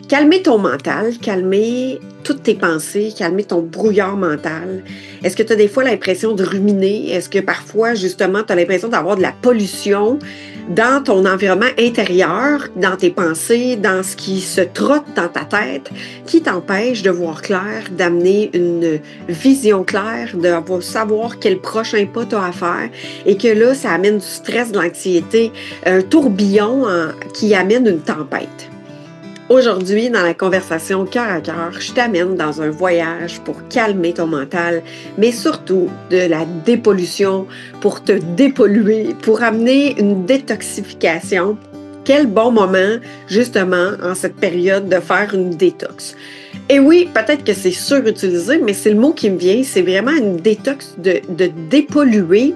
Calmer ton mental, calmer toutes tes pensées, calmer ton brouillard mental. Est-ce que tu as des fois l'impression de ruminer? Est-ce que parfois, justement, tu as l'impression d'avoir de la pollution dans ton environnement intérieur, dans tes pensées, dans ce qui se trotte dans ta tête, qui t'empêche de voir clair, d'amener une vision claire, de savoir quel prochain pas tu as à faire et que là, ça amène du stress, de l'anxiété, un tourbillon qui amène une tempête? Aujourd'hui, dans la conversation cœur à cœur, je t'amène dans un voyage pour calmer ton mental, mais surtout de la dépollution, pour te dépolluer, pour amener une détoxification. Quel bon moment, justement, en cette période, de faire une détox. Et oui, peut-être que c'est surutilisé, mais c'est le mot qui me vient. C'est vraiment une détox de dépolluer,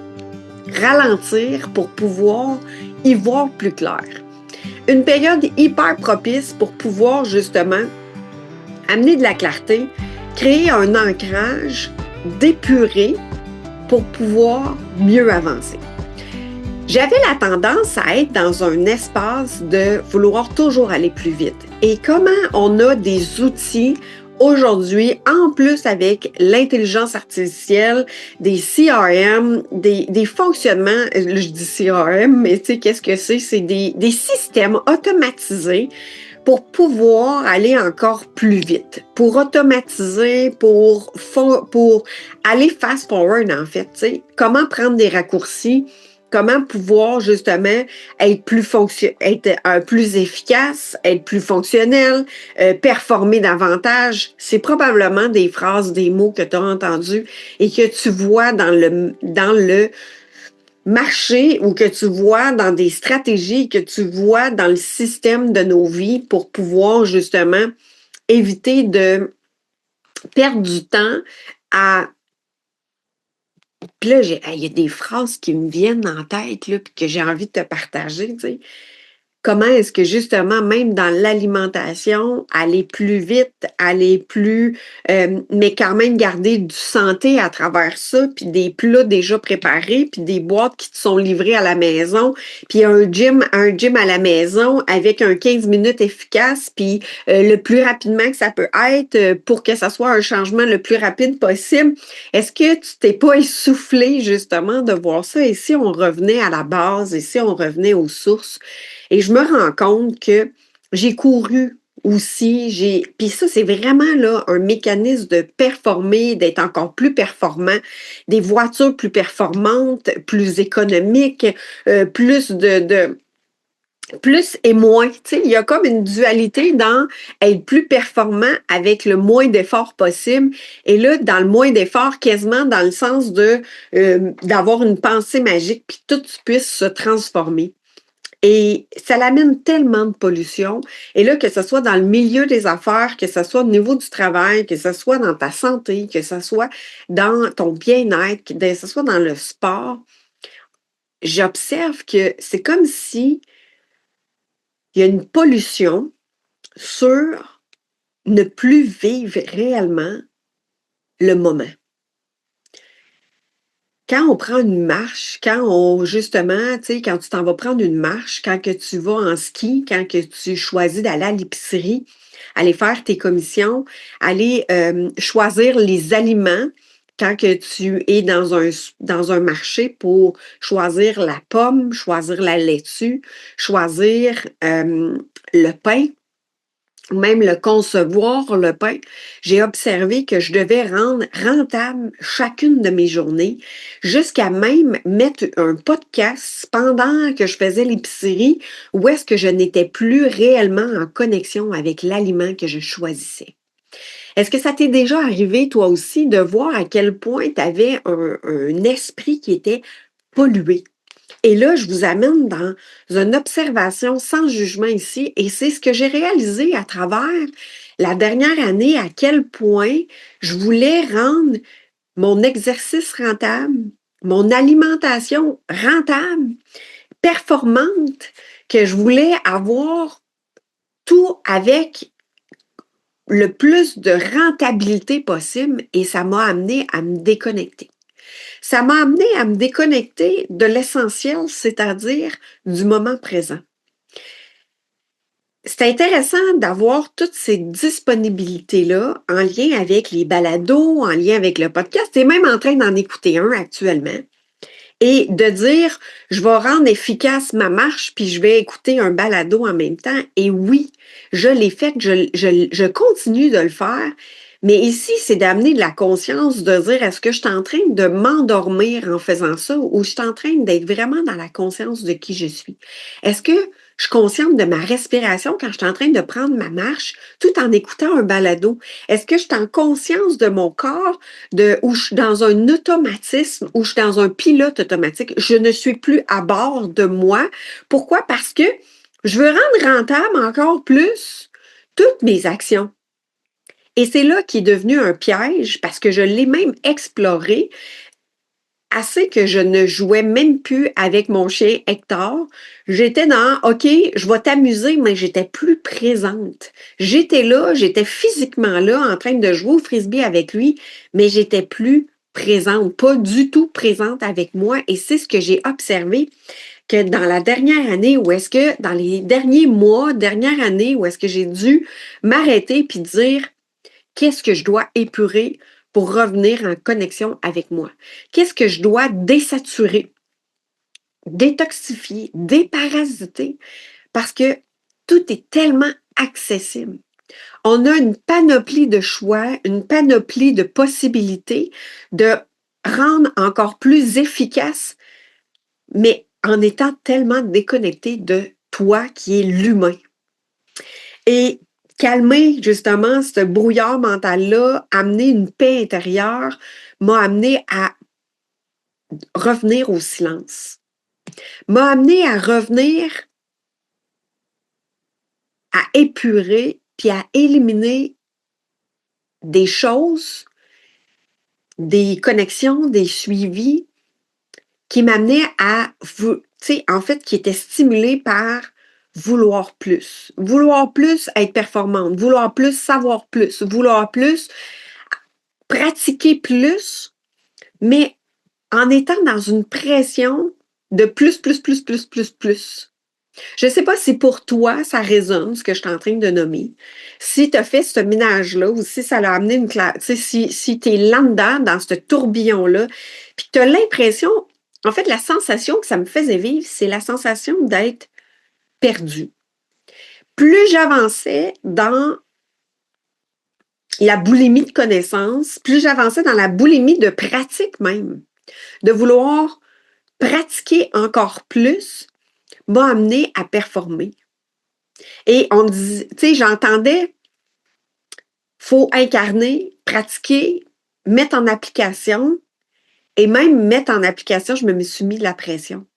ralentir pour pouvoir y voir plus clair. Une période hyper propice pour pouvoir justement amener de la clarté, créer un ancrage, d'épurer pour pouvoir mieux avancer. J'avais la tendance à être dans un espace de vouloir toujours aller plus vite. Et comment on a des outils aujourd'hui, en plus avec l'intelligence artificielle, des CRM, des fonctionnements, je dis CRM, mais tu sais, qu'est-ce que c'est? C'est des systèmes automatisés pour pouvoir aller encore plus vite, pour automatiser, pour aller fast forward en fait, tu sais, comment prendre des raccourcis, comment pouvoir justement être plus efficace, être plus fonctionnel, performer davantage. C'est probablement des phrases, des mots que tu as entendus et que tu vois dans le marché ou que tu vois dans des stratégies, que tu vois dans le système de nos vies pour pouvoir justement éviter de perdre du temps à... Puis là, il y a des phrases qui me viennent en tête, là, puis que j'ai envie de te partager, tu sais. Comment est-ce que justement, même dans l'alimentation, aller plus vite, mais quand même garder du santé à travers ça, puis des plats déjà préparés, puis des boîtes qui te sont livrées à la maison, puis un gym à la maison avec un 15 minutes efficace, puis le plus rapidement que ça peut être pour que ça soit un changement le plus rapide possible. Est-ce que tu t'es pas essoufflé justement de voir ça? Et si on revenait à la base, et si on revenait aux sources? Et je me rends compte que j'ai couru aussi, puis ça, c'est vraiment là un mécanisme de performer, d'être encore plus performant, des voitures plus performantes, plus économiques, plus plus et moins. Tu sais, il y a comme une dualité dans être plus performant avec le moins d'efforts possible. Et là, dans le moins d'efforts, quasiment dans le sens d'avoir une pensée magique, puis tout puisse se transformer. Et ça l'amène tellement de pollution. Et là, que ce soit dans le milieu des affaires, que ce soit au niveau du travail, que ce soit dans ta santé, que ce soit dans ton bien-être, que ce soit dans le sport, j'observe que c'est comme si il y a une pollution sur ne plus vivre réellement le moment. Quand on prend une marche, justement, tu sais, quand tu t'en vas prendre une marche, quand que tu vas en ski, quand que tu choisis d'aller à l'épicerie, aller faire tes commissions, aller choisir les aliments, quand que tu es dans un marché pour choisir la pomme, choisir la laitue, choisir le pain, même le concevoir, le pain, j'ai observé que je devais rendre rentable chacune de mes journées, jusqu'à même mettre un podcast pendant que je faisais l'épicerie, où est-ce que je n'étais plus réellement en connexion avec l'aliment que je choisissais. Est-ce que ça t'est déjà arrivé, toi aussi, de voir à quel point tu avais un esprit qui était pollué? Et là, je vous amène dans une observation sans jugement ici, et c'est ce que j'ai réalisé à travers la dernière année, à quel point je voulais rendre mon exercice rentable, mon alimentation rentable, performante, que je voulais avoir tout avec le plus de rentabilité possible, et ça m'a amené à me déconnecter. Ça m'a amené à me déconnecter de l'essentiel, c'est-à-dire du moment présent. c'est intéressant d'avoir toutes ces disponibilités-là en lien avec les balados, en lien avec le podcast. Tu es même en train d'en écouter un actuellement. Et de dire, je vais rendre efficace ma marche, puis je vais écouter un balado en même temps. Et oui, je l'ai fait, je continue de le faire. Mais ici, c'est d'amener de la conscience, de dire, est-ce que je suis en train de m'endormir en faisant ça ou je suis en train d'être vraiment dans la conscience de qui je suis? Est-ce que je suis consciente de ma respiration quand je suis en train de prendre ma marche tout en écoutant un balado? Est-ce que je suis en conscience de mon corps, où je suis dans un automatisme, où je suis dans un pilote automatique? Je ne suis plus à bord de moi. Pourquoi? Parce que je veux rendre rentable encore plus toutes mes actions. Et c'est là qui est devenu un piège parce que je l'ai même exploré assez que je ne jouais même plus avec mon chien Hector. J'étais dans OK, je vais t'amuser, mais j'étais plus présente. J'étais là, j'étais physiquement là en train de jouer au frisbee avec lui, mais j'étais plus présente, pas du tout présente avec moi. Et c'est ce que j'ai observé que dans la dernière année, ou est-ce que dans les derniers mois, dernière année, où est-ce que j'ai dû m'arrêter puis dire qu'est-ce que je dois épurer pour revenir en connexion avec moi? Qu'est-ce que je dois désaturer, détoxifier, déparasiter? Parce que tout est tellement accessible. On a une panoplie de choix, une panoplie de possibilités de rendre encore plus efficace, mais en étant tellement déconnecté de toi qui est l'humain. Et calmer justement ce brouillard mental-là, amener une paix intérieure, m'a amené à revenir au silence. M'a amené à revenir à épurer puis à éliminer des choses, des connexions, des suivis qui m'amenaient à, tu sais, en fait, qui étaient stimulés par vouloir plus. Vouloir plus être performante, vouloir plus savoir plus, vouloir plus pratiquer plus, mais en étant dans une pression de plus, plus, plus, plus, plus, plus. Je ne sais pas si pour toi, ça résonne, ce que je suis en train de nommer. Si tu as fait ce ménage-là ou si ça l'a amené une classe, tu sais, si tu es là-dedans, dans ce tourbillon-là, puis tu as l'impression, en fait, la sensation que ça me faisait vivre, c'est la sensation d'être perdu. Plus j'avançais dans la boulimie de connaissances, plus j'avançais dans la boulimie de pratique même, de vouloir pratiquer encore plus, m'a amené à performer. Et on dit, tu sais, j'entendais, faut incarner, pratiquer, mettre en application, et même mettre en application, je me suis mis de la pression.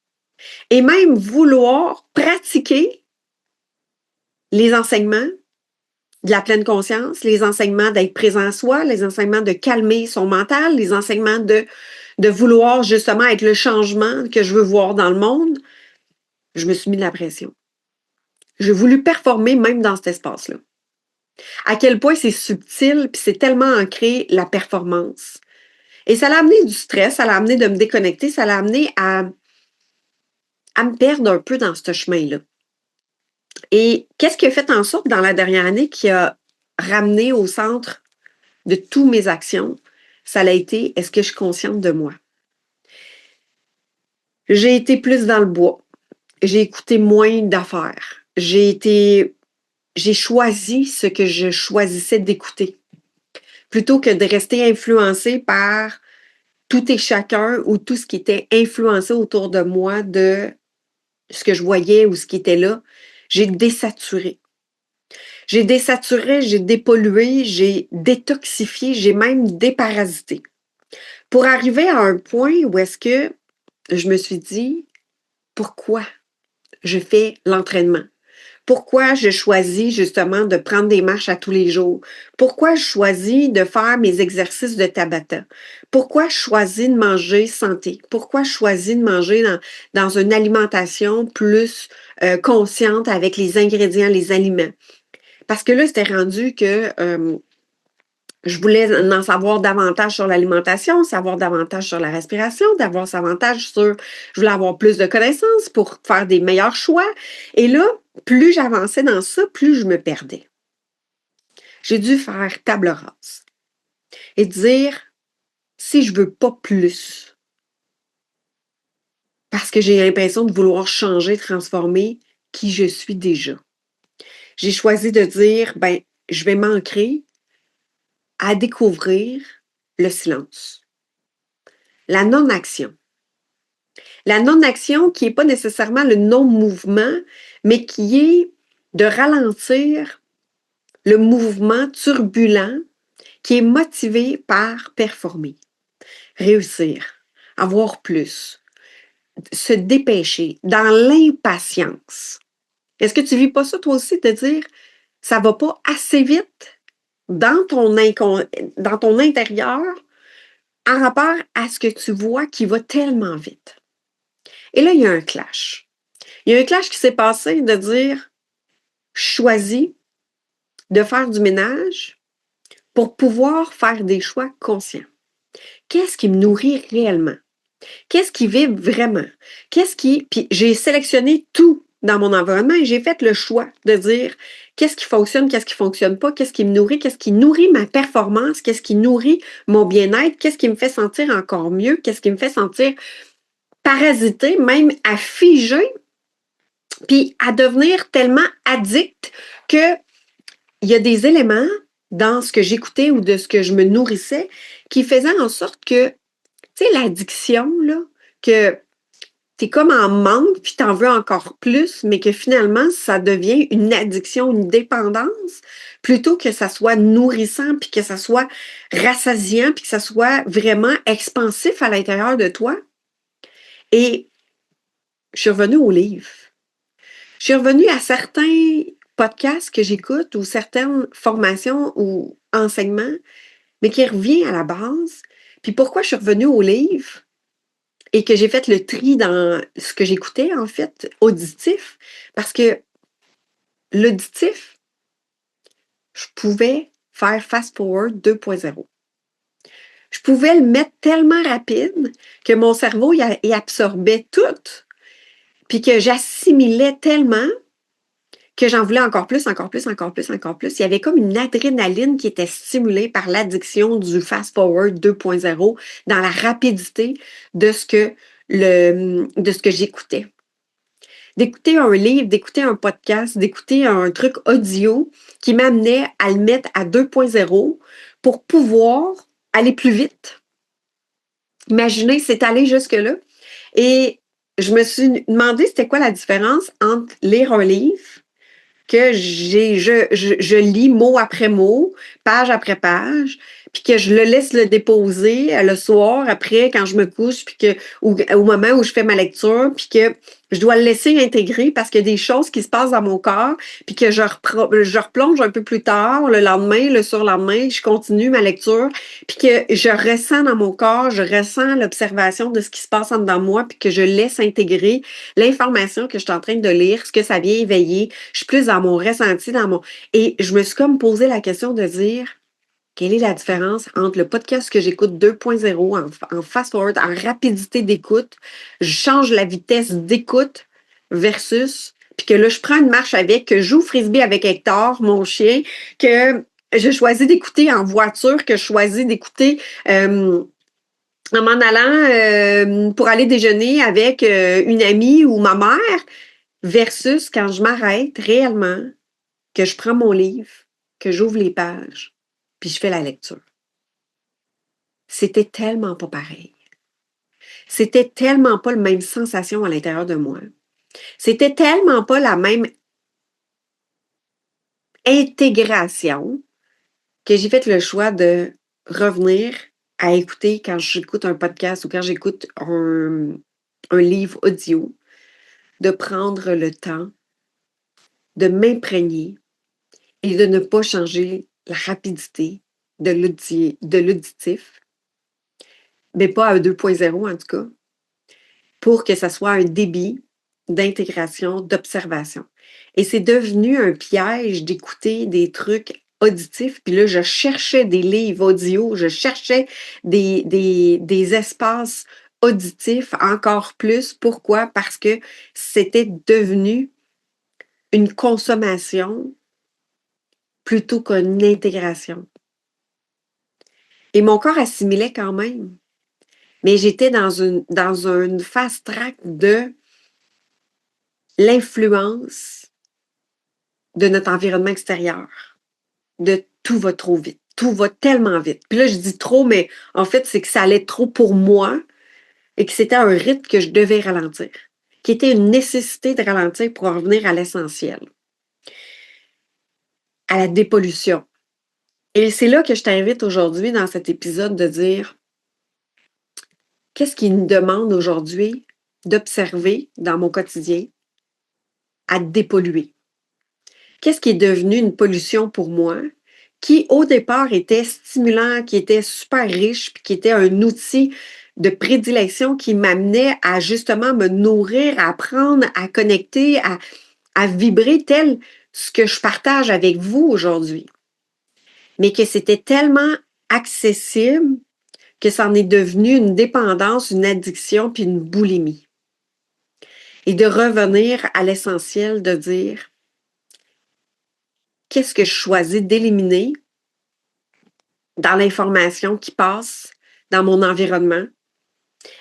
Et même vouloir pratiquer les enseignements de la pleine conscience, les enseignements d'être présent à soi, les enseignements de calmer son mental, les enseignements de vouloir justement être le changement que je veux voir dans le monde, je me suis mis de la pression. J'ai voulu performer même dans cet espace-là. À quel point c'est subtil, puis c'est tellement ancré la performance. Et ça l'a amené du stress, ça l'a amené de me déconnecter, ça l'a amené à me perdre un peu dans ce chemin-là. Et qu'est-ce qui a fait en sorte dans la dernière année qui a ramené au centre de toutes mes actions? Ça l'a été, est-ce que je suis consciente de moi? J'ai été plus dans le bois. J'ai écouté moins d'affaires. J'ai choisi ce que je choisissais d'écouter. Plutôt que de rester influencée par tout et chacun ou tout ce qui était influencé autour de moi de ce que je voyais ou ce qui était là, j'ai désaturé. J'ai désaturé, j'ai dépollué, j'ai détoxifié, j'ai même déparasité. Pour arriver à un point où est-ce que je me suis dit, pourquoi je fais l'entraînement? Pourquoi je choisis justement de prendre des marches à tous les jours? Pourquoi je choisis de faire mes exercices de Tabata? Pourquoi je choisis de manger santé? Pourquoi je choisis de manger dans une alimentation plus consciente avec les ingrédients, les aliments? Parce que là, c'était rendu que je voulais en savoir davantage sur l'alimentation, savoir davantage sur la respiration, davantage sur... Je voulais avoir plus de connaissances pour faire des meilleurs choix. Et là, plus j'avançais dans ça, plus je me perdais. J'ai dû faire table rase et dire, si je veux pas plus, parce que j'ai l'impression de vouloir changer, transformer qui je suis déjà. J'ai choisi de dire, je vais m'ancrer à découvrir le silence, la non-action. La non-action qui n'est pas nécessairement le non-mouvement, mais qui est de ralentir le mouvement turbulent qui est motivé par performer, réussir, avoir plus, se dépêcher, dans l'impatience. Est-ce que tu vis pas ça toi aussi de dire ça va pas assez vite dans dans ton intérieur en rapport à ce que tu vois qui va tellement vite? Et là, il y a un clash. Il y a un clash qui s'est passé de dire je choisis de faire du ménage pour pouvoir faire des choix conscients. Qu'est-ce qui me nourrit réellement? Qu'est-ce qui vibre vraiment? Puis j'ai sélectionné tout dans mon environnement et j'ai fait le choix de dire qu'est-ce qui fonctionne pas, qu'est-ce qui me nourrit, qu'est-ce qui nourrit ma performance, qu'est-ce qui nourrit mon bien-être, qu'est-ce qui me fait sentir encore mieux, qu'est-ce qui me fait sentir parasité, même à figer, puis à devenir tellement addict que il y a des éléments dans ce que j'écoutais ou de ce que je me nourrissais qui faisaient en sorte que, tu sais, l'addiction, là, que tu es comme en manque, puis tu en veux encore plus, mais que finalement, ça devient une addiction, une dépendance, plutôt que ça soit nourrissant, puis que ça soit rassasiant, puis que ça soit vraiment expansif à l'intérieur de toi. Et je suis revenue au livre. Je suis revenue à certains podcasts que j'écoute ou certaines formations ou enseignements, mais qui revient à la base. Puis pourquoi je suis revenue au livre et que j'ai fait le tri dans ce que j'écoutais, en fait, auditif, parce que l'auditif, je pouvais faire Fast Forward 2.0. Je pouvais le mettre tellement rapide que mon cerveau y absorbait tout, puis que j'assimilais tellement que j'en voulais encore plus, encore plus, encore plus, encore plus. Il y avait comme une adrénaline qui était stimulée par l'addiction du fast-forward 2.0 dans la rapidité de ce que j'écoutais. D'écouter un livre, d'écouter un podcast, d'écouter un truc audio qui m'amenait à le mettre à 2.0 pour pouvoir aller plus vite. Imaginez, c'est allé jusque-là. Et je me suis demandé c'était quoi la différence entre lire un livre que je lis mot après mot, page après page, puis que je le laisse le déposer le soir après quand je me couche, puis que au moment où je fais ma lecture, puis que je dois le laisser intégrer parce qu'il y a des choses qui se passent dans mon corps, puis que je replonge un peu plus tard, le lendemain, le surlendemain, je continue ma lecture, puis que je ressens dans mon corps, je ressens l'observation de ce qui se passe en dedans de moi, puis que je laisse intégrer l'information que je suis en train de lire, ce que ça vient éveiller. Je suis plus dans mon ressenti, Et je me suis comme posé la question de dire, quelle est la différence entre le podcast que j'écoute 2.0 en fast-forward, en rapidité d'écoute, je change la vitesse d'écoute versus, puis que là, je prends une marche avec, que je joue au frisbee avec Hector, mon chien, que je choisis d'écouter en voiture, que je choisis d'écouter en m'en allant pour aller déjeuner avec une amie ou ma mère, versus quand je m'arrête réellement, que je prends mon livre, que j'ouvre les pages, puis je fais la lecture. C'était tellement pas pareil. C'était tellement pas la même sensation à l'intérieur de moi. C'était tellement pas la même intégration que j'ai fait le choix de revenir à écouter quand j'écoute un podcast ou quand j'écoute un livre audio, de prendre le temps de m'imprégner et de ne pas changer la rapidité de l'auditif, mais pas à 2.0 en tout cas, pour que ça soit un débit d'intégration, d'observation. Et c'est devenu un piège d'écouter des trucs auditifs. Puis là, je cherchais des livres audio, je cherchais des espaces auditifs encore plus. Pourquoi? Parce que c'était devenu une consommation plutôt qu'une intégration. Et mon corps assimilait quand même. Mais j'étais dans une fast track de l'influence de notre environnement extérieur, de tout va trop vite, tout va tellement vite. Puis là, je dis trop, mais en fait, c'est que ça allait trop pour moi et que c'était un rythme que je devais ralentir, qui était une nécessité de ralentir pour en revenir à l'essentiel, à la dépollution. Et c'est là que je t'invite aujourd'hui dans cet épisode de dire qu'est-ce qui me demande aujourd'hui d'observer dans mon quotidien à dépolluer. Qu'est-ce qui est devenu une pollution pour moi, qui au départ était stimulant, qui était super riche, puis qui était un outil de prédilection qui m'amenait à justement me nourrir, à apprendre, à connecter, à vibrer tel ce que je partage avec vous aujourd'hui. Mais que c'était tellement accessible que ça en est devenu une dépendance, une addiction, puis une boulimie. Et de revenir à l'essentiel, de dire qu'est-ce que je choisis d'éliminer dans l'information qui passe dans mon environnement.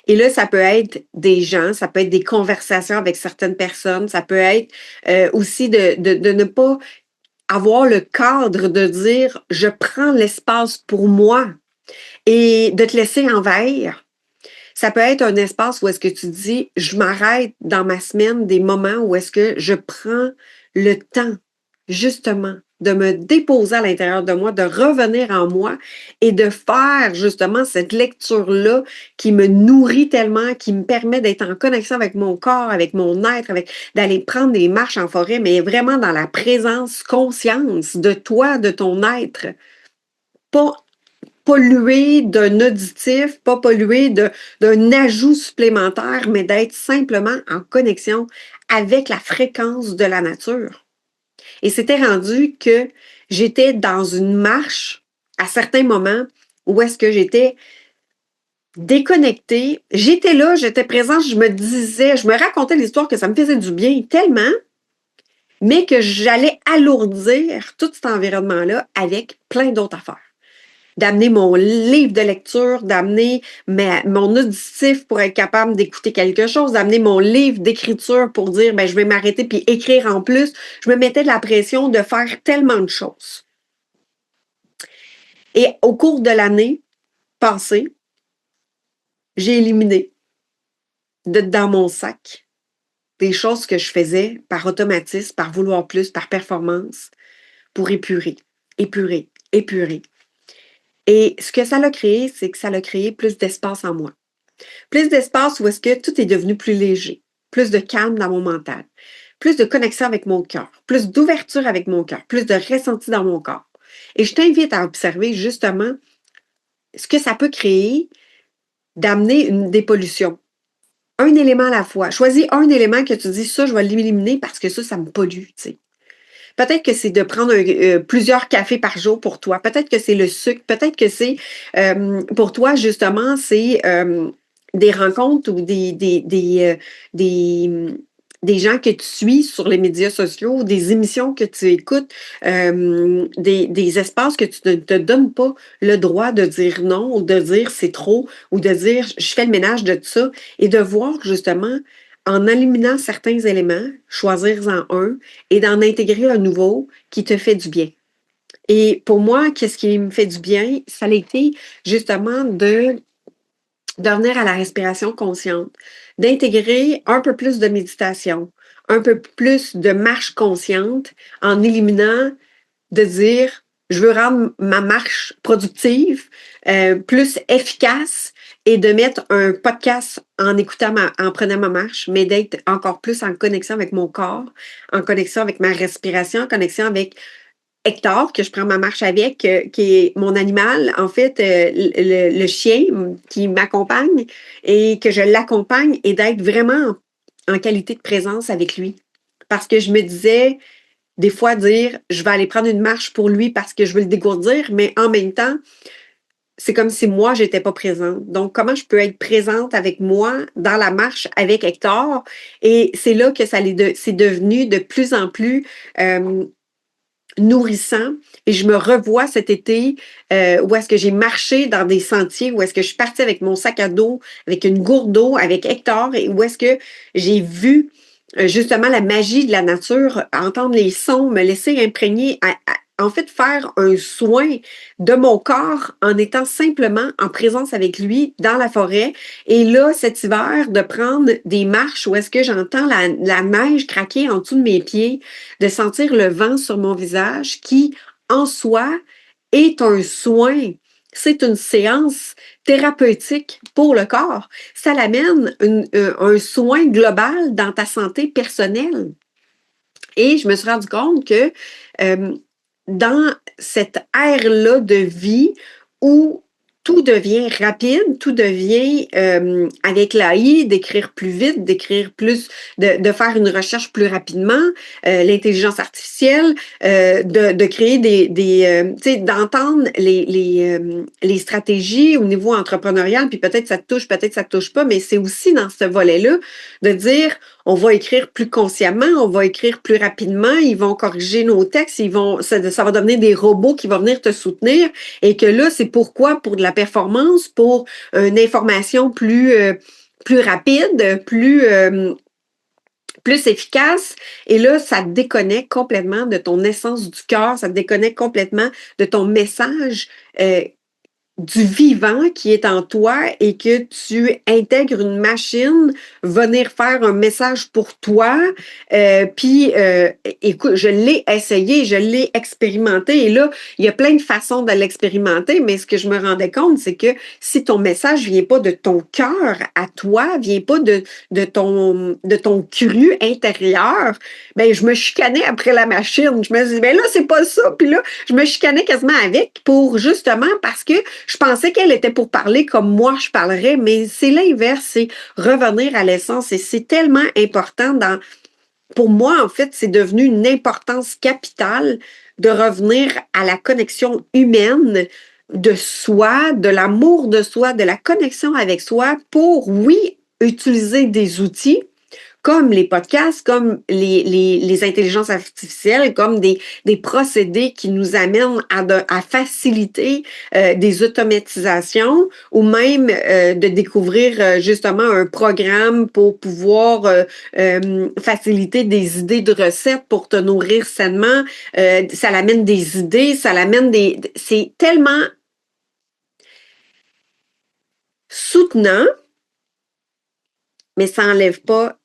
Et là, ça peut être des gens, ça peut être des conversations avec certaines personnes, ça peut être aussi de ne pas avoir le cadre de dire je prends l'espace pour moi et de te laisser envahir. Ça peut être un espace où est-ce que tu dis je m'arrête dans ma semaine des moments où est-ce que je prends le temps justement de me déposer à l'intérieur de moi, de revenir en moi et de faire justement cette lecture-là qui me nourrit tellement, qui me permet d'être en connexion avec mon corps, avec mon être, d'aller prendre des marches en forêt, mais vraiment dans la présence, conscience de toi, de ton être. Pas pollué d'un auditif, pas pollué d'un ajout supplémentaire, mais d'être simplement en connexion avec la fréquence de la nature. Et c'était rendu que j'étais dans une marche à certains moments où est-ce que j'étais déconnectée. J'étais là, j'étais présente, je me disais, je me racontais l'histoire que ça me faisait du bien tellement, mais que j'allais alourdir tout cet environnement-là avec plein d'autres affaires. D'amener mon livre de lecture, d'amener mon auditif pour être capable d'écouter quelque chose, d'amener mon livre d'écriture pour dire, ben, je vais m'arrêter puis écrire en plus. Je me mettais de la pression de faire tellement de choses. Et au cours de l'année passée, j'ai éliminé dans mon sac des choses que je faisais par automatisme, par vouloir plus, par performance, pour épurer, épurer, épurer. Et ce que ça a créé, c'est que ça a créé plus d'espace en moi. Plus d'espace où est-ce que tout est devenu plus léger, plus de calme dans mon mental, plus de connexion avec mon cœur, plus d'ouverture avec mon cœur, plus de ressenti dans mon corps. Et je t'invite à observer justement ce que ça peut créer d'amener une dépollution. Un élément à la fois. Choisis un élément que tu dis, ça, je vais l'éliminer parce que ça me pollue, tu sais. Peut-être que c'est de prendre plusieurs cafés par jour pour toi. Peut-être que c'est le sucre. Peut-être que c'est, pour toi, justement, c'est des rencontres ou des gens que tu suis sur les médias sociaux, des émissions que tu écoutes, des espaces que tu ne te donnes pas le droit de dire non ou de dire c'est trop ou de dire je fais le ménage de tout ça et de voir justement en éliminant certains éléments, choisir-en un et d'en intégrer un nouveau qui te fait du bien. Et pour moi, qu'est-ce qui me fait du bien? Ça a été justement de revenir à la respiration consciente, d'intégrer un peu plus de méditation, un peu plus de marche consciente en éliminant de dire je veux rendre ma marche productive, plus efficace et de mettre un podcast en écoutant, en prenant ma marche, mais d'être encore plus en connexion avec mon corps, en connexion avec ma respiration, en connexion avec Hector, que je prends ma marche avec, qui est mon animal, en fait, le chien qui m'accompagne et que je l'accompagne et d'être vraiment en qualité de présence avec lui. Parce que je me disais, des fois, dire je vais aller prendre une marche pour lui parce que je veux le dégourdir, mais en même temps, c'est comme si moi, j'étais pas présente. Donc, comment je peux être présente avec moi dans la marche avec Hector? Et c'est là que c'est devenu de plus en plus nourrissant. Et je me revois cet été où est-ce que j'ai marché dans des sentiers, où est-ce que je suis partie avec mon sac à dos, avec une gourde d'eau, avec Hector, et où est-ce que j'ai vu justement la magie de la nature, entendre les sons, me laisser imprégner, en fait, faire un soin de mon corps en étant simplement en présence avec lui dans la forêt. Et là, cet hiver, de prendre des marches où est-ce que j'entends la neige craquer en dessous de mes pieds, de sentir le vent sur mon visage qui, en soi, est un soin. C'est une séance thérapeutique pour le corps. Ça l'amène un soin global dans ta santé personnelle. Et je me suis rendu compte que dans cette ère-là de vie où tout devient rapide, tout devient avec l'AI, d'écrire plus vite, d'écrire plus, de faire une recherche plus rapidement, l'intelligence artificielle, de créer tu sais, d'entendre les stratégies au niveau entrepreneurial, puis peut-être ça te touche, peut-être ça te touche pas, mais c'est aussi dans ce volet-là de dire on va écrire plus consciemment, on va écrire plus rapidement, ils vont corriger nos textes, ça va devenir des robots qui vont venir te soutenir et que là, c'est pourquoi? Pour de la performance, pour une information plus rapide, plus efficace. Et là, ça te déconnecte complètement de ton essence du cœur, ça te déconnecte complètement de ton message du vivant qui est en toi et que tu intègres une machine venir faire un message pour toi. Écoute, je l'ai essayé, je l'ai expérimenté et là, il y a plein de façons de l'expérimenter, mais ce que je me rendais compte, c'est que si ton message vient pas de ton cœur à toi, vient pas de ton cru intérieur, ben je me chicanais après la machine. Je me dis, ben là, c'est pas ça. Puis là, je me chicanais quasiment avec pour justement parce que je pensais qu'elle était pour parler comme moi je parlerais, mais c'est l'inverse, c'est revenir à l'essence et c'est tellement important pour moi, en fait, c'est devenu une importance capitale de revenir à la connexion humaine de soi, de l'amour de soi, de la connexion avec soi pour, oui, utiliser des outils comme les podcasts, comme les intelligences artificielles, comme des procédés qui nous amènent à faciliter des automatisations ou même de découvrir justement un programme pour pouvoir faciliter des idées de recettes pour te nourrir sainement. Ça l'amène des idées, ça l'amène c'est tellement soutenant, mais ça n'enlève pas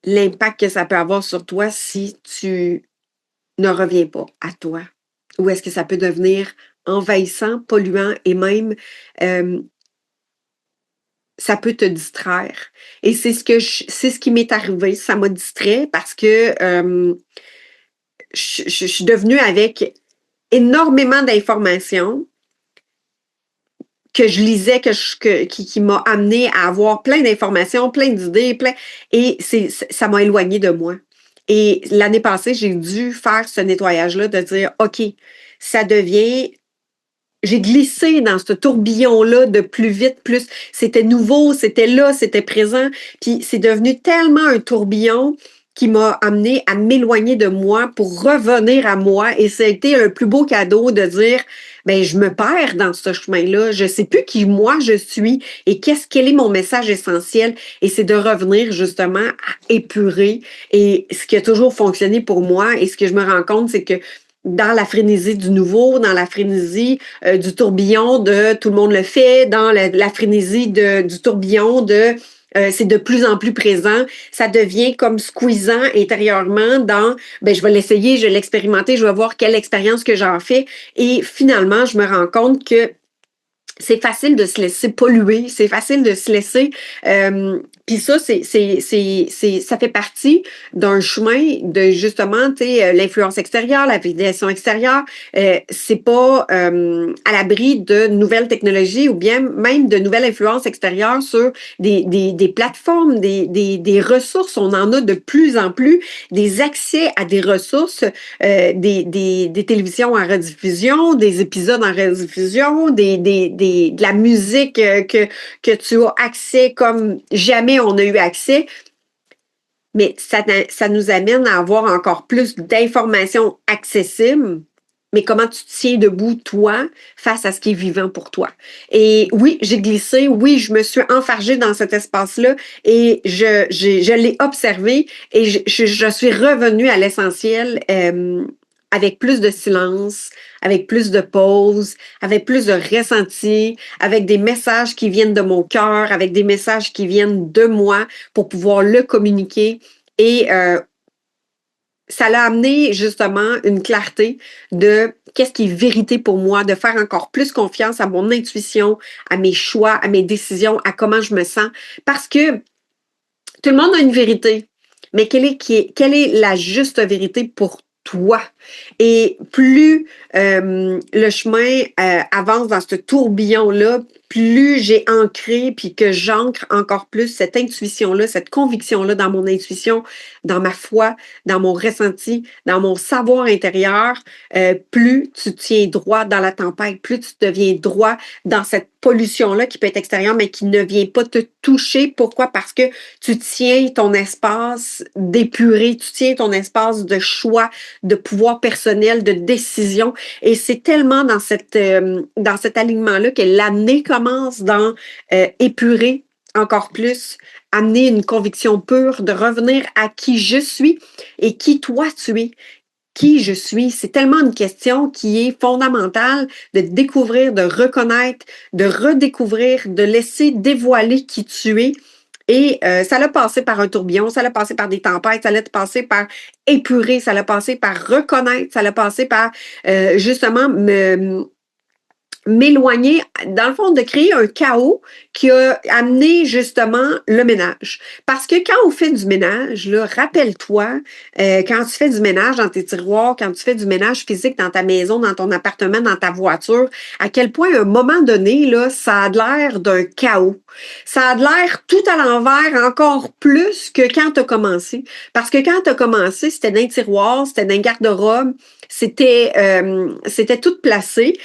l'impact que ça peut avoir sur toi si tu ne reviens pas à toi. Ou est-ce que ça peut devenir envahissant, polluant et même ça peut te distraire. Et c'est ce qui m'est arrivé. Ça m'a distrait parce que je suis devenue avec énormément d'informations que je lisais, qui m'a amené à avoir plein d'informations, plein d'idées, et ça m'a éloigné de moi. Et l'année passée, j'ai dû faire ce nettoyage-là, de dire, OK, ça devient... J'ai glissé dans ce tourbillon-là de plus vite, plus... C'était nouveau, c'était là, c'était présent. Puis c'est devenu tellement un tourbillon qui m'a amené à m'éloigner de moi pour revenir à moi. Et ça a été un plus beau cadeau de dire, ben je me perds dans ce chemin-là. Je sais plus qui moi je suis et quel est mon message essentiel. Et c'est de revenir justement à épurer. Et ce qui a toujours fonctionné pour moi et ce que je me rends compte, c'est que dans la frénésie du nouveau, dans la frénésie du tourbillon de tout le monde le fait, dans la frénésie du tourbillon de c'est de plus en plus présent, ça devient comme squeezant intérieurement dans, ben je vais l'essayer, je vais l'expérimenter, je vais voir quelle expérience que j'en fais et finalement, je me rends compte que c'est facile de se laisser polluer, c'est facile de se laisser... Puis ça, ça fait partie d'un chemin de justement, tu sais, l'influence extérieure, la validation extérieure. C'est pas à l'abri de nouvelles technologies ou bien même de nouvelles influences extérieures sur des plateformes, des ressources. On en a de plus en plus, des accès à des ressources, des télévisions en rediffusion, des épisodes en rediffusion, de la musique que tu as accès comme jamais on a eu accès, mais ça nous amène à avoir encore plus d'informations accessibles. Mais comment tu te tiens debout, toi, face à ce qui est vivant pour toi? Et oui, j'ai glissé, oui, je me suis enfargée dans cet espace-là et je l'ai observé et je suis revenue à l'essentiel avec plus de silence, avec plus de pause, avec plus de ressenti, avec des messages qui viennent de mon cœur, avec des messages qui viennent de moi pour pouvoir le communiquer. Et ça l'a amené justement une clarté de qu'est-ce qui est vérité pour moi, de faire encore plus confiance à mon intuition, à mes choix, à mes décisions, à comment je me sens. Parce que tout le monde a une vérité, mais quelle est la juste vérité pour toi? Et plus le chemin avance dans ce tourbillon-là, plus j'ai ancré, puis que j'ancre encore plus cette intuition-là, cette conviction-là dans mon intuition, dans ma foi, dans mon ressenti, dans mon savoir intérieur, plus tu tiens droit dans la tempête, plus tu deviens droit dans cette pollution-là qui peut être extérieure, mais qui ne vient pas te toucher. Pourquoi? Parce que tu tiens ton espace d'épuré, tu tiens ton espace de choix, de pouvoir personnel, de décision. Et c'est tellement dans cet alignement-là que l'année commence dans épurer encore plus, amener une conviction pure, de revenir à qui je suis et qui toi tu es. Qui je suis, c'est tellement une question qui est fondamentale de découvrir, de reconnaître, de redécouvrir, de laisser dévoiler qui tu es. Et ça l'a passé par un tourbillon, ça l'a passé par des tempêtes, ça l'a passé par épurer, ça l'a passé par reconnaître, ça l'a passé par justement m'éloigner, dans le fond, de créer un chaos qui a amené justement le ménage. Parce que quand on fait du ménage, là, rappelle-toi, quand tu fais du ménage dans tes tiroirs, quand tu fais du ménage physique dans ta maison, dans ton appartement, dans ta voiture, à quel point, à un moment donné, là, ça a l'air d'un chaos. Ça a l'air tout à l'envers, encore plus que quand tu as commencé. Parce que quand tu as commencé, c'était dans un tiroir, c'était dans un garde-robe, c'était tout placé.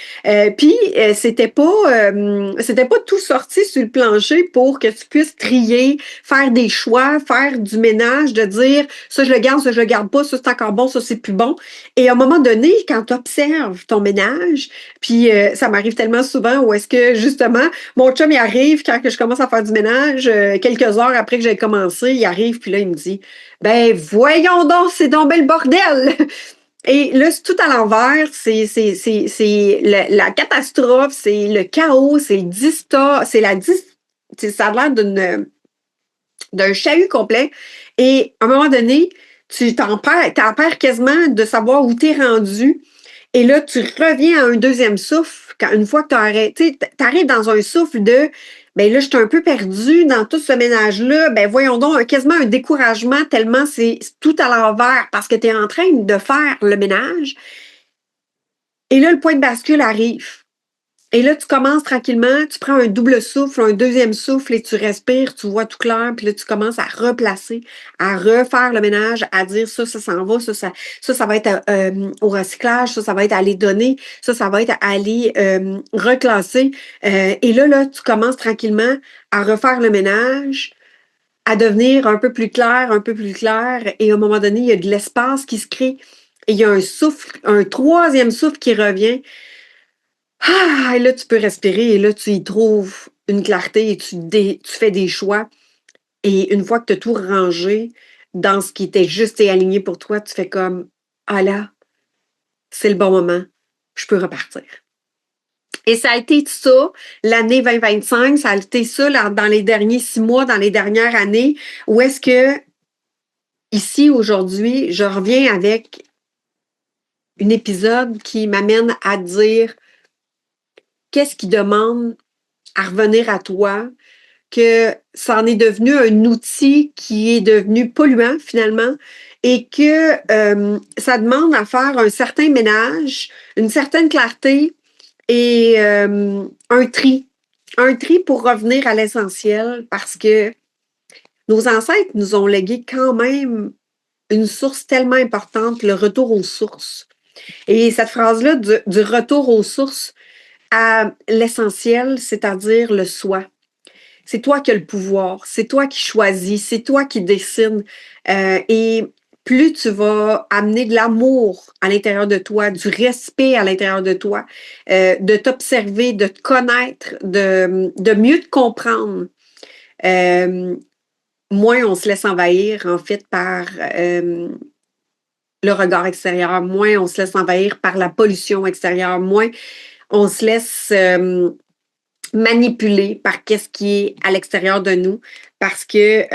Puis c'était pas tout sorti sur le plancher pour que tu puisses trier, faire des choix, faire du ménage, de dire ça je le garde, ça je le garde pas, ça c'est encore bon, ça c'est plus bon. Et à un moment donné, quand tu observes ton ménage, puis ça m'arrive tellement souvent où est-ce que justement mon chum il arrive quand que je commence à faire du ménage, quelques heures après que j'ai commencé, il arrive puis là il me dit ben voyons donc, c'est donc bel bordel. Et là, c'est tout à l'envers, c'est la catastrophe, c'est le chaos, c'est le ça a l'air d'un chahut complet. Et à un moment donné, t'en perds quasiment de savoir où t'es rendu. Et là, tu reviens à un deuxième souffle. Une fois que tu as arrêté, tu arrives dans un souffle de ben là, je suis un peu perdue dans tout ce ménage-là. Ben voyons donc, quasiment un découragement tellement c'est tout à l'envers parce que tu es en train de faire le ménage. Et là, le point de bascule arrive. Et là, tu commences tranquillement, tu prends un double souffle, un deuxième souffle et tu respires, tu vois tout clair, puis là, tu commences à replacer, à refaire le ménage, à dire ça s'en va, ça va être au recyclage, ça va être à aller donner, ça va être à aller reclasser. Et là, tu commences tranquillement à refaire le ménage, à devenir un peu plus clair, un peu plus clair. Et à un moment donné, il y a de l'espace qui se crée. Et il y a un souffle, un troisième souffle qui revient. Ah, et là, tu peux respirer et là, tu y trouves une clarté et tu fais des choix. Et une fois que tu as tout rangé dans ce qui était juste et aligné pour toi, tu fais comme ah là, c'est le bon moment, je peux repartir. Et ça a été ça, l'année 2025, ça a été ça dans les derniers 6 mois, dans les dernières années, où est-ce que, ici, aujourd'hui, je reviens avec un épisode qui m'amène à dire qu'est-ce qui demande à revenir à toi, que ça en est devenu un outil qui est devenu polluant finalement et que ça demande à faire un certain ménage, une certaine clarté et un tri. Un tri pour revenir à l'essentiel parce que nos ancêtres nous ont légué quand même une source tellement importante, le retour aux sources. Et cette phrase-là, du retour aux sources à l'essentiel, c'est-à-dire le soi. C'est toi qui as le pouvoir, c'est toi qui choisis, c'est toi qui décides. Et plus tu vas amener de l'amour à l'intérieur de toi, du respect à l'intérieur de toi, de t'observer, de te connaître, de mieux te comprendre, moins on se laisse envahir, en fait, par le regard extérieur, moins on se laisse envahir par la pollution extérieure, moins on se laisse manipuler par qu'est-ce qui est à l'extérieur de nous, parce que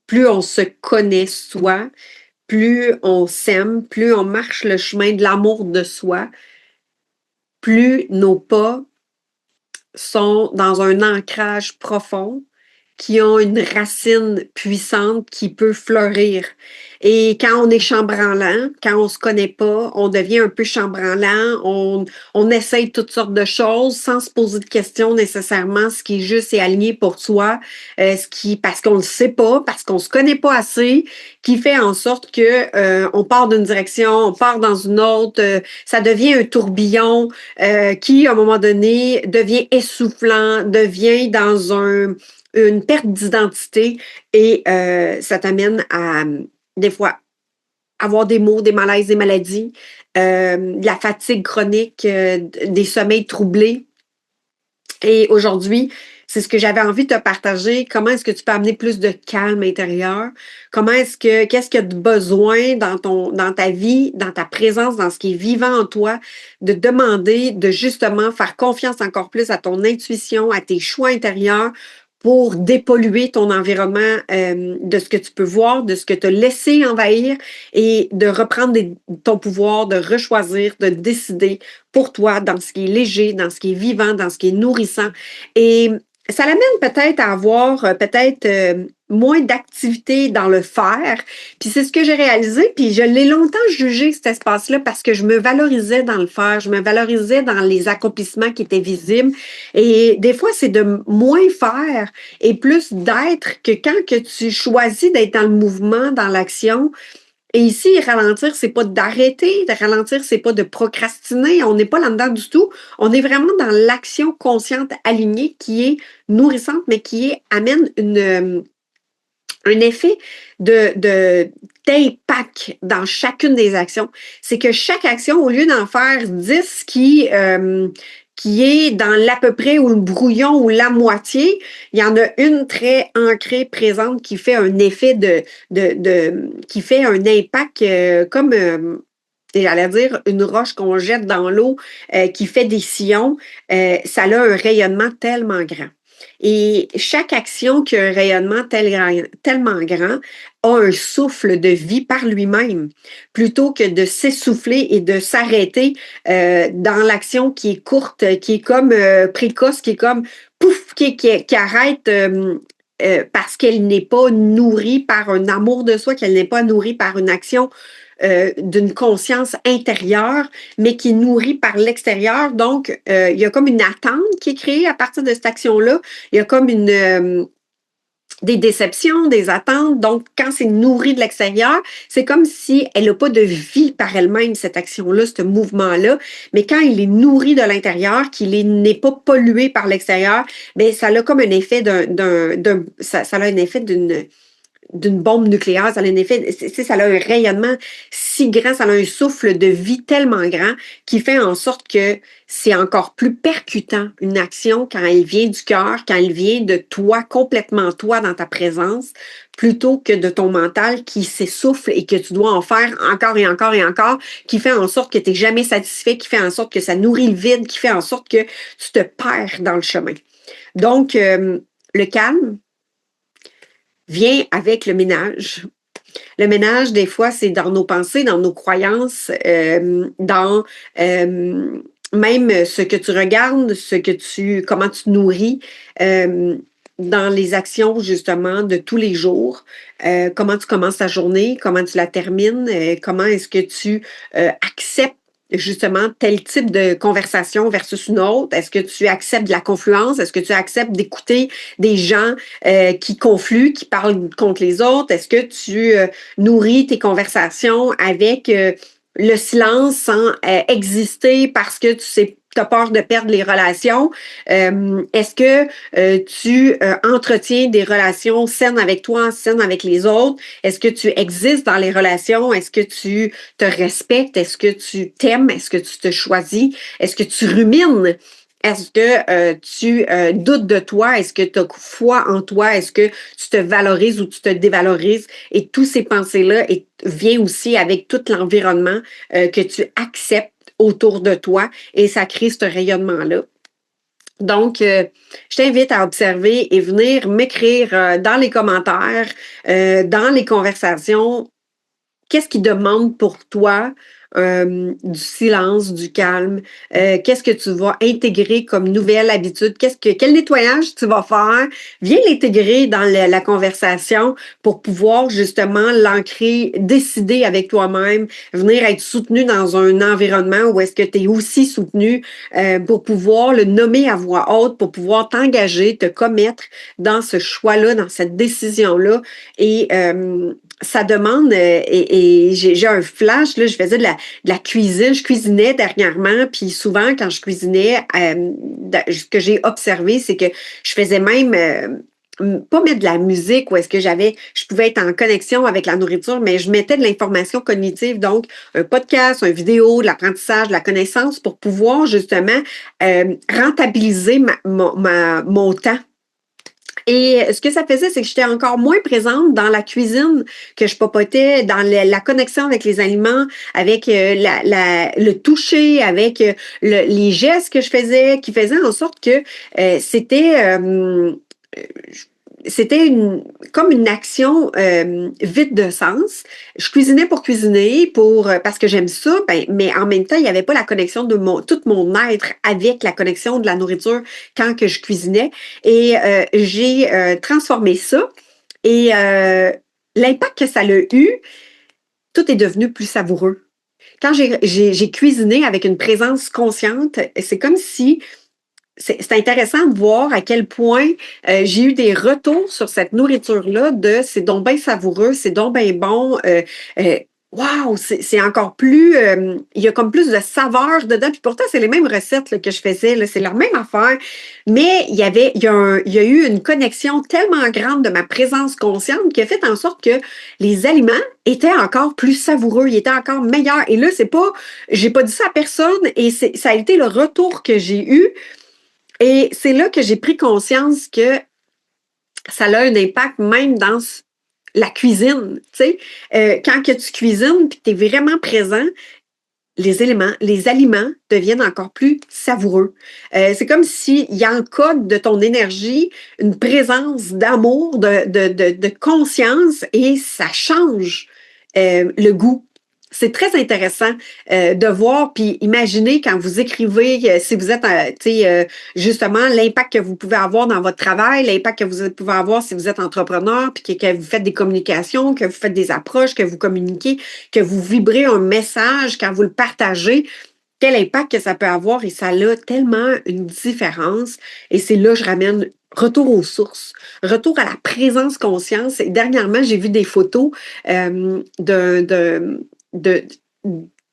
plus on se connaît soi, plus on s'aime, plus on marche le chemin de l'amour de soi, plus nos pas sont dans un ancrage profond, qui ont une racine puissante qui peut fleurir. Et quand on est chambranlant, quand on se connaît pas, on devient un peu chambranlant, on essaye toutes sortes de choses sans se poser de questions nécessairement, ce qui est juste et aligné pour soi, parce qu'on le sait pas, parce qu'on se connaît pas assez, qui fait en sorte que on part d'une direction, on part dans une autre, ça devient un tourbillon qui, à un moment donné, devient essoufflant, devient dans une perte d'identité et ça t'amène à, des fois, avoir des maux, des malaises, des maladies, de la fatigue chronique, des sommeils troublés. Et aujourd'hui, c'est ce que j'avais envie de te partager. Comment est-ce que tu peux amener plus de calme intérieur? Qu'est-ce qu'il y a de besoin dans ta vie, dans ta présence, dans ce qui est vivant en toi, de demander, de justement faire confiance encore plus à ton intuition, à tes choix intérieurs pour dépolluer ton environnement de ce que tu peux voir, de ce que tu as laissé envahir et de reprendre ton pouvoir, de rechoisir, de décider pour toi dans ce qui est léger, dans ce qui est vivant, dans ce qui est nourrissant. Et ça l'amène peut-être à avoir moins d'activité dans le faire. Puis c'est ce que j'ai réalisé, puis je l'ai longtemps jugé, cet espace-là, parce que je me valorisais dans le faire, je me valorisais dans les accomplissements qui étaient visibles. Et des fois, c'est de moins faire et plus d'être que quand que tu choisis d'être dans le mouvement, dans l'action. Et ici, ralentir, c'est pas d'arrêter. De ralentir, c'est pas de procrastiner. On n'est pas là-dedans du tout. On est vraiment dans l'action consciente alignée qui est nourrissante, mais amène un effet d'impact dans chacune des actions. C'est que chaque action, au lieu d'en faire 10 qui est dans l'à peu près ou le brouillon ou la moitié, il y en a une très ancrée, présente, qui fait un effet qui fait un impact comme j'allais dire une roche qu'on jette dans l'eau qui fait des sillons, ça a un rayonnement tellement grand. Et chaque action qui a un rayonnement tellement grand a un souffle de vie par lui-même, plutôt que de s'essouffler et de s'arrêter dans l'action qui est courte, qui est comme précoce, qui est comme pouf, qui arrête parce qu'elle n'est pas nourrie par un amour de soi, qu'elle n'est pas nourrie par une action d'une conscience intérieure, mais qui est nourrie par l'extérieur. Donc, il y a comme une attente qui est créée à partir de cette action-là. Il y a comme des déceptions, des attentes. Donc, quand c'est nourri de l'extérieur, c'est comme si elle n'a pas de vie par elle-même, cette action-là, ce mouvement-là. Mais quand il est nourri de l'intérieur, n'est pas pollué par l'extérieur, bien, ça a comme un effet ça a un effet d'une bombe nucléaire, ça a un effet, ça a un rayonnement si grand, ça a un souffle de vie tellement grand qui fait en sorte que c'est encore plus percutant une action quand elle vient du cœur, quand elle vient de toi, complètement toi dans ta présence, plutôt que de ton mental qui s'essouffle et que tu dois en faire encore et encore et encore, qui fait en sorte que tu n'es jamais satisfait, qui fait en sorte que ça nourrit le vide, qui fait en sorte que tu te perds dans le chemin. Donc, le calme vient avec le ménage. Le ménage, des fois, c'est dans nos pensées, dans nos croyances, dans même ce que tu regardes, comment tu te nourris, dans les actions justement de tous les jours, comment tu commences ta journée, comment tu la termines, comment est-ce que tu acceptes justement tel type de conversation versus une autre? Est-ce que tu acceptes de la confluence? Est-ce que tu acceptes d'écouter des gens qui confluent, qui parlent contre les autres? Est-ce que tu nourris tes conversations avec le silence sans exister parce que tu as peur de perdre les relations? Est-ce que tu entretiens des relations saines avec toi, saines avec les autres? Est-ce que tu existes dans les relations? Est-ce que tu te respectes? Est-ce que tu t'aimes? Est-ce que tu te choisis? Est-ce que tu rumines? Est-ce que tu doutes de toi? Est-ce que tu as foi en toi? Est-ce que tu te valorises ou tu te dévalorises? Et tous ces pensées-là viennent aussi avec tout l'environnement que tu acceptes autour de toi et ça crée ce rayonnement-là. Donc, je t'invite à observer et venir m'écrire dans les commentaires, dans les conversations, qu'est-ce qui demande pour toi du silence, du calme? Qu'est-ce que tu vas intégrer comme nouvelle habitude? Quel nettoyage tu vas faire? Viens l'intégrer dans la conversation pour pouvoir justement l'ancrer, décider avec toi-même, venir être soutenu dans un environnement où est-ce que tu es aussi soutenu pour pouvoir le nommer à voix haute, pour pouvoir t'engager, te commettre dans ce choix-là, dans cette décision-là. Et ça demande, et j'ai un flash, là, je faisais de la cuisine, je cuisinais dernièrement, puis souvent quand je cuisinais, ce que j'ai observé, c'est que je faisais même, pas mettre de la musique où est-ce que je pouvais être en connexion avec la nourriture, mais je mettais de l'information cognitive, donc un podcast, une vidéo, de l'apprentissage, de la connaissance pour pouvoir justement rentabiliser mon temps. Et ce que ça faisait, c'est que j'étais encore moins présente dans la cuisine, que je papotais dans la connexion avec les aliments, avec le toucher, avec les gestes que je faisais, qui faisaient en sorte que c'était comme une action vide de sens. Je cuisinais pour cuisiner, parce que j'aime ça, mais en même temps, il n'y avait pas la connexion de tout mon être avec la connexion de la nourriture quand que je cuisinais. Et j'ai transformé ça. Et l'impact que ça a eu, tout est devenu plus savoureux. Quand j'ai cuisiné avec une présence consciente, c'est comme si c'est intéressant de voir à quel point j'ai eu des retours sur cette nourriture-là c'est donc bien savoureux, c'est donc bien bon. Wow, c'est encore plus, il y a comme plus de saveur dedans. Puis pourtant, c'est les mêmes recettes là, que je faisais, là, c'est la même affaire. Mais il y a eu une connexion tellement grande de ma présence consciente qui a fait en sorte que les aliments étaient encore plus savoureux, ils étaient encore meilleurs. Et là, j'ai pas dit ça à personne et ça a été le retour que j'ai eu. Et c'est là que j'ai pris conscience que ça a un impact même dans la cuisine. Tu sais, quand que tu cuisines et que tu es vraiment présent, les aliments deviennent encore plus savoureux. C'est comme s'il y encode de ton énergie une présence d'amour, de conscience et ça change le goût. C'est très intéressant de voir, puis imaginez quand vous écrivez, si vous êtes, justement, l'impact que vous pouvez avoir dans votre travail, l'impact que vous pouvez avoir si vous êtes entrepreneur, puis que vous faites des communications, que vous faites des approches, que vous communiquez, que vous vibrez un message quand vous le partagez, quel impact que ça peut avoir et ça a tellement une différence. Et c'est là que je ramène retour aux sources, retour à la présence conscience. Et dernièrement, j'ai vu des photos de,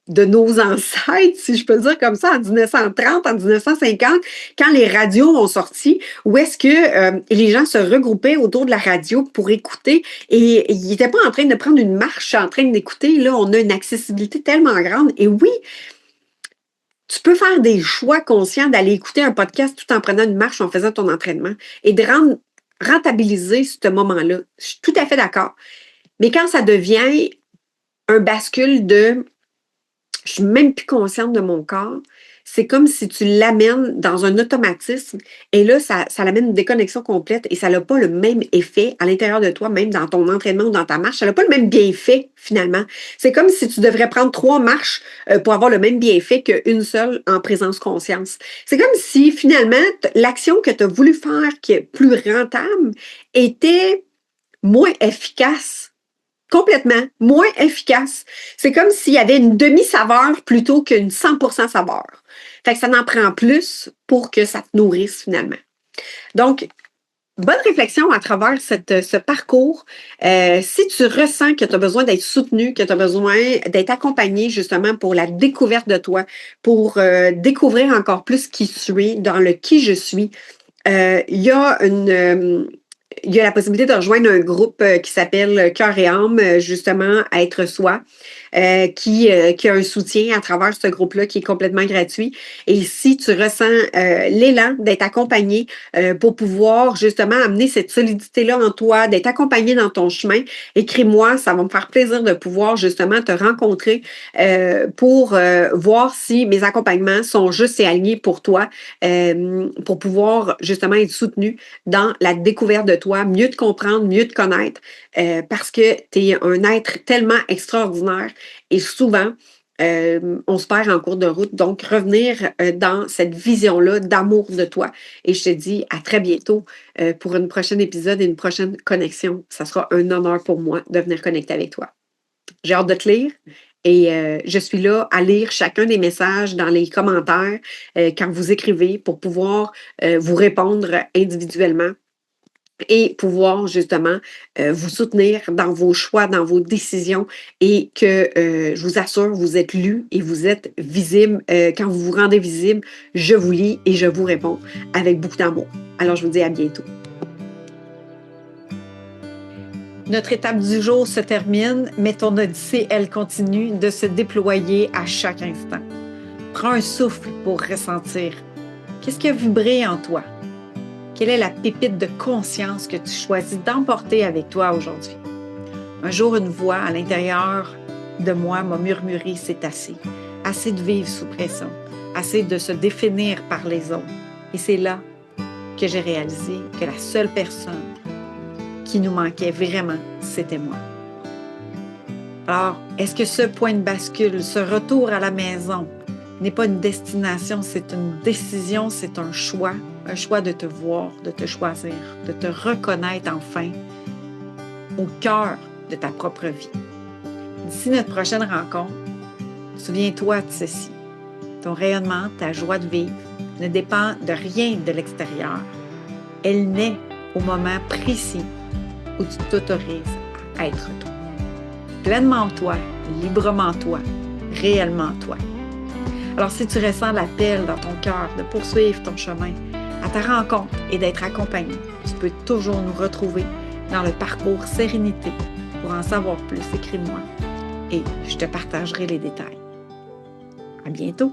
de nos ancêtres, si je peux le dire comme ça, en 1930, en 1950, quand les radios ont sorti, où est-ce que les gens se regroupaient autour de la radio pour écouter et ils n'étaient pas en train de prendre une marche, en train d'écouter. Là, on a une accessibilité tellement grande. Et oui, tu peux faire des choix conscients d'aller écouter un podcast tout en prenant une marche en faisant ton entraînement et de rentabiliser ce moment-là. Je suis tout à fait d'accord. Mais quand ça devient un bascule de je suis même plus consciente de mon corps, c'est comme si tu l'amènes dans un automatisme et là, ça l'amène une déconnexion complète et ça n'a pas le même effet à l'intérieur de toi, même dans ton entraînement ou dans ta marche. Ça n'a pas le même bienfait, finalement. C'est comme si tu devrais prendre 3 marches pour avoir le même bienfait qu'une seule en présence conscience. C'est comme si, finalement, l'action que tu as voulu faire, qui est plus rentable, était moins efficace. Complètement, moins efficace. C'est comme s'il y avait une demi-saveur plutôt qu'une 100% saveur. Fait que ça en prend plus pour que ça te nourrisse finalement. Donc, bonne réflexion à travers ce parcours. Si tu ressens que tu as besoin d'être soutenu, que tu as besoin d'être accompagné justement pour la découverte de toi, pour découvrir encore plus qui tu es, dans le qui je suis, il y a la possibilité de rejoindre un groupe qui s'appelle Cœur et âme, justement, Être soi, qui a un soutien à travers ce groupe-là qui est complètement gratuit. Et si tu ressens l'élan d'être accompagné pour pouvoir justement amener cette solidité-là en toi, d'être accompagné dans ton chemin, écris-moi, ça va me faire plaisir de pouvoir justement te rencontrer pour voir si mes accompagnements sont justes et alignés pour toi, pour pouvoir justement être soutenu dans la découverte de toi, mieux te comprendre, mieux te connaître, parce que tu es un être tellement extraordinaire et souvent, on se perd en cours de route. Donc, revenir dans cette vision-là d'amour de toi. Et je te dis à très bientôt pour un prochain épisode et une prochaine connexion. Ça sera un honneur pour moi de venir connecter avec toi. J'ai hâte de te lire. Et je suis là à lire chacun des messages dans les commentaires quand vous écrivez pour pouvoir vous répondre individuellement et pouvoir justement vous soutenir dans vos choix, dans vos décisions et que je vous assure, vous êtes lu et vous êtes visible. Quand vous vous rendez visible, je vous lis et je vous réponds avec beaucoup d'amour. Alors, je vous dis à bientôt. Notre étape du jour se termine, mais ton odyssée, elle continue de se déployer à chaque instant. Prends un souffle pour ressentir. Qu'est-ce qui a vibré en toi? Quelle est la pépite de conscience que tu choisis d'emporter avec toi aujourd'hui? Un jour, une voix à l'intérieur de moi m'a murmuré « c'est assez ». Assez de vivre sous pression, assez de se définir par les autres. Et c'est là que j'ai réalisé que la seule personne qui nous manquait vraiment, c'était moi. Alors, est-ce que ce point de bascule, ce retour à la maison, n'est pas une destination, c'est une décision, c'est un choix de te voir, de te choisir, de te reconnaître enfin au cœur de ta propre vie. D'ici notre prochaine rencontre, souviens-toi de ceci. Ton rayonnement, ta joie de vivre ne dépend de rien de l'extérieur. Elle naît au moment précis où tu t'autorises à être toi. Pleinement toi, librement toi, réellement toi. Alors, si tu ressens l'appel dans ton cœur de poursuivre ton chemin à ta rencontre et d'être accompagné, tu peux toujours nous retrouver dans le parcours Sérénité. Pour en savoir plus, écris-moi et je te partagerai les détails. À bientôt!